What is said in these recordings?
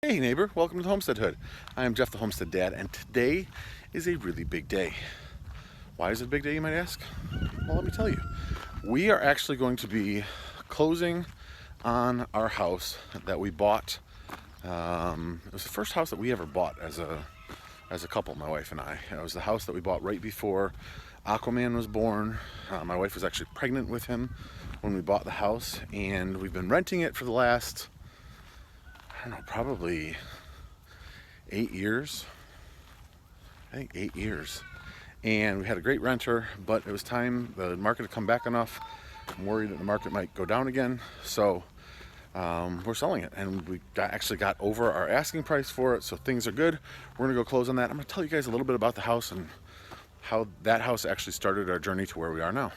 Hey neighbor, welcome to the Homestead Hood. I am Jeff the Homestead Dad, and today is a really big day. Why is it a big day, you might ask? Well, let me tell you. We are actually going to be closing on our house that we bought. It was the first house that we ever bought as a couple, my wife and I. It was the house that we bought right before Aquaman was born. My wife was actually pregnant with him when we bought the house, and we've been renting it for the last, I don't know, probably 8 years. I think 8 years. And we had a great renter, but it was time the market to come back enough. I'm worried that the market might go down again. So we're selling it, and we actually got over our asking price for it. So things are good. We're gonna go close on that. I'm gonna tell you guys a little bit about the house and how that house actually started our journey to where we are now.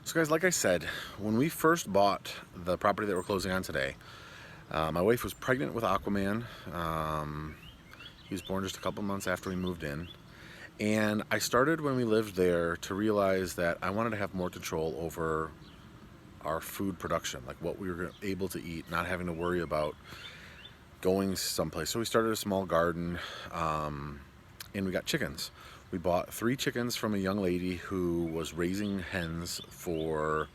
So guys, like I said, when we first bought the property that we're closing on today, my wife was pregnant with Aquaman. He was born just a couple months after we moved in. And I started when we lived there to realize that I wanted to have more control over our food production, like what we were able to eat, not having to worry about going someplace. So we started a small garden, and we got chickens. We bought 3 chickens from a young lady who was raising hens for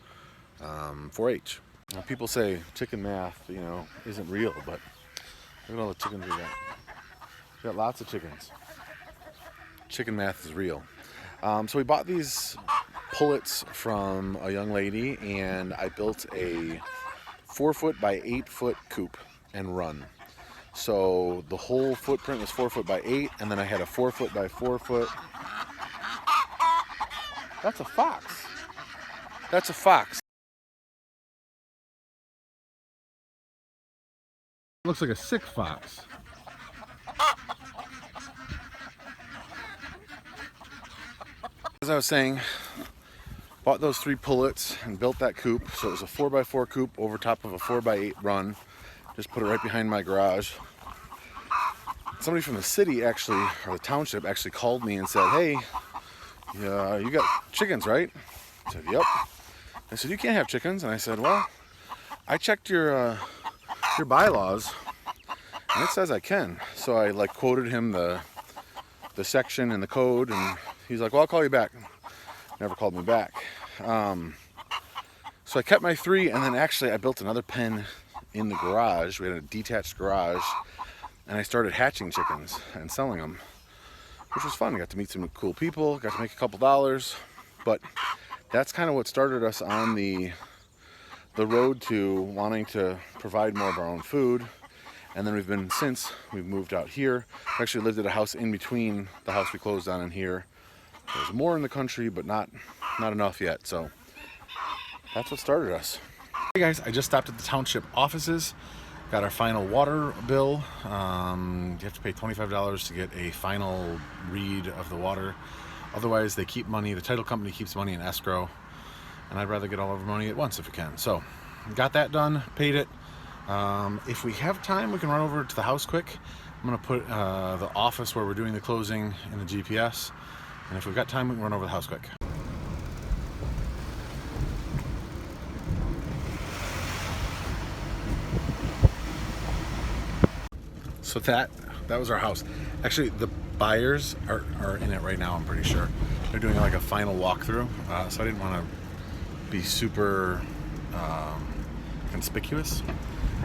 4-H. Now, people say chicken math, isn't real, but look at all the chickens we got. We got lots of chickens. Chicken math is real. So we bought these pullets from a young lady, and I built a 4-foot by 8-foot coop and run. So the whole footprint was 4-foot by 8, and then I had a 4-foot by 4-foot. That's a fox. That's a fox. Looks like a sick fox. As I was saying, bought those 3 pullets and built that coop. So it was a 4x4 coop over top of a 4x8 run. Just put it right behind my garage. Somebody from the city actually, or the township actually called me and said, "Hey, you got chickens, right?" I said, "Yep." I said, "You can't have chickens." And I said, "Well, I checked your bylaws, and it says I can." So I quoted him the section and the code, and he's like, "Well, I'll call you back." Never called me back. So I kept my 3, and then actually I built another pen in the garage. We had a detached garage, and I started hatching chickens and selling them, which was fun. I got to meet some cool people, got to make a couple dollars, but that's kind of what started us on the road to wanting to provide more of our own food. And then we've moved out here. We actually lived at a house in between the house we closed on and here. There's more in the country, but not enough yet. So that's what started us. Hey guys, I just stopped at the township offices. Got our final water bill. You have to pay $25 to get a final read of the water. Otherwise, they keep money. The title company keeps money in escrow, and I'd rather get all of our money at once if we can. So, got that done, paid it. If we have time, we can run over to the house quick. I'm gonna put the office where we're doing the closing in the GPS, and if we've got time, we can run over the house quick. So that was our house. Actually, the buyers are in it right now, I'm pretty sure. They're doing like a final walkthrough, so I didn't want to be super conspicuous.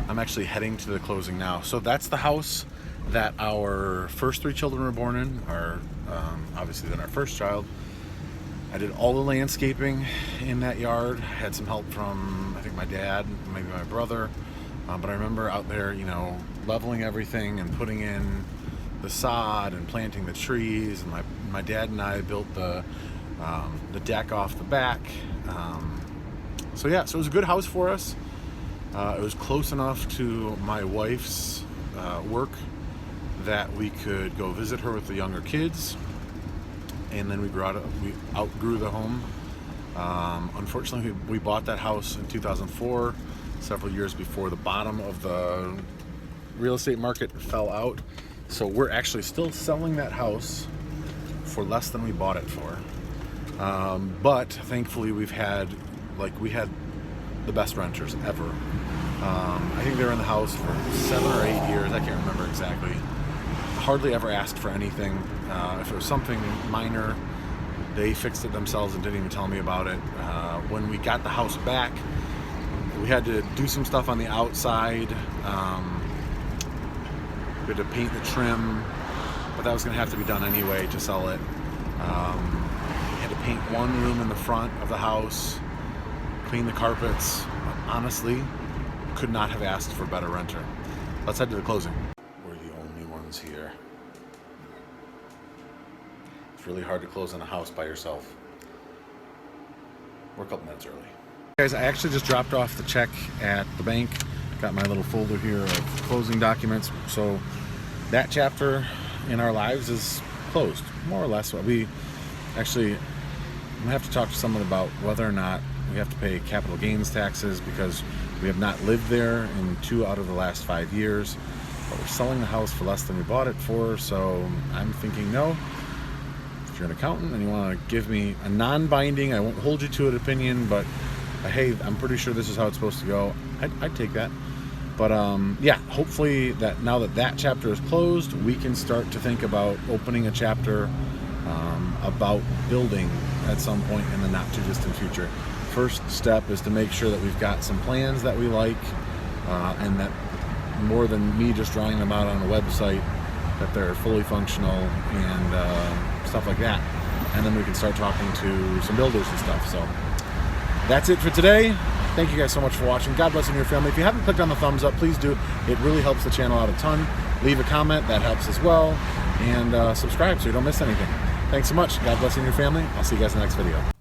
I'm actually heading to the closing now. So that's the house that our first 3 children were born in, obviously then our first child. I did all the landscaping in that yard. I had some help from, I think, my dad, maybe my brother. But I remember out there, leveling everything and putting in the sod and planting the trees. And my dad and I built the deck off the back. So it was a good house for us. It was close enough to my wife's work that we could go visit her with the younger kids. And then we outgrew the home Unfortunately, we bought that house in 2004, several years before the bottom of the real estate market fell out. So we're actually still selling that house for less than we bought it for. But thankfully we had the best renters ever. I think they were in the house for 7 or 8 years. I can't remember exactly. Hardly ever asked for anything. If it was something minor, they fixed it themselves and didn't even tell me about it. When we got the house back, we had to do some stuff on the outside. We had to paint the trim, but that was going to have to be done anyway to sell it. We had to paint one room in the front of the house, clean the carpets. Honestly, could not have asked for a better renter. Let's head to the closing. We're the only ones here. It's really hard to close on a house by yourself. We're a couple minutes early. Guys, I actually just dropped off the check at the bank. Got my little folder here of closing documents. So that chapter in our lives is closed, more or less. We actually, I'm gonna have to talk to someone about whether or not we have to pay capital gains taxes because we have not lived there in 2 out of the last 5 years. But we're selling the house for less than we bought it for, so I'm thinking no. If you're an accountant and you want to give me a non-binding, I won't hold you to an opinion, but hey, I'm pretty sure this is how it's supposed to go, I'd take that. But yeah, hopefully that now that chapter is closed, we can start to think about opening a chapter about building at some point in the not too distant future. First step is to make sure that we've got some plans that we like, and that more than me just drawing them out on a website, that they're fully functional and stuff like that. And then we can start talking to some builders and stuff. So that's it for today. Thank you guys so much for watching. God bless you and your family. If you haven't clicked on the thumbs up, please do. It really helps the channel out a ton. Leave a comment, that helps as well. And subscribe so you don't miss anything. Thanks so much. God bless you and your family. I'll see you guys in the next video.